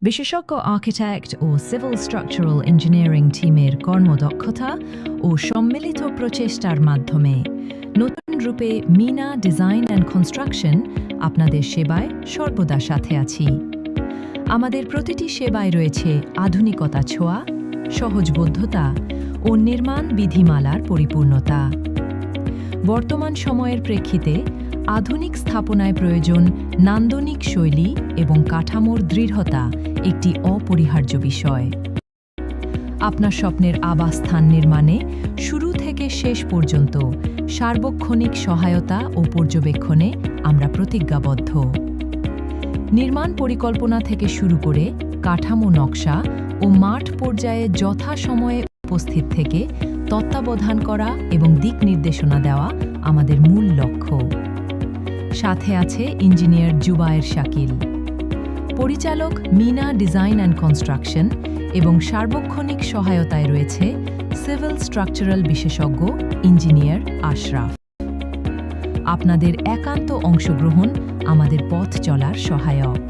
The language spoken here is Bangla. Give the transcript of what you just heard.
বিশেষজ্ঞ আর্কিটেক্ট ও সিভিল স্ট্রাকচারাল ইঞ্জিনিয়ারিং টিমের কর্মদক্ষতা ও সম্মিলিত প্রচেষ্টার মাধ্যমে নতুন রূপে মিনা ডিজাইন অ্যান্ড কনস্ট্রাকশন আপনাদের সেবায় সর্বদা সাথে আছি। আমাদের প্রতিটি সেবায় রয়েছে আধুনিকতা ছোঁয়া, সহজবোধ্যতা ও নির্মাণ বিধিমালার পরিপূর্ণতা। বর্তমান সময়ের প্রেক্ষিতে আধুনিক স্থাপনায় প্রয়োজন নান্দনিক শৈলী এবং কাঠামোর দৃঢ়তা একটি অপরিহার্য বিষয়। আপনার স্বপ্নের আবাসস্থান নির্মাণে শুরু থেকে শেষ পর্যন্ত সার্বক্ষণিক সহায়তা ও পর্যবেক্ষণে আমরা প্রতিজ্ঞাবদ্ধ। নির্মাণ পরিকল্পনা থেকে শুরু করে কাঠামো নকশা ও মাঠ পর্যায়ে যথাসময়ে উপস্থিত থেকে তত্ত্বাবধান করা এবং দিক নির্দেশনা দেওয়া আমাদের মূল লক্ষ্য। সাথে আছে ইঞ্জিনিয়ার জুবায়ের শাকিল, পরিচালক মিনা ডিজাইন অ্যান্ড কনস্ট্রাকশন, এবং সার্বক্ষণিক সহায়তায় রয়েছে সিভিল স্ট্রাকচারাল বিশেষজ্ঞ ইঞ্জিনিয়ার আশরাফ। আপনাদের একান্ত অংশগ্রহণ আমাদের পথ চলার সহায়ক।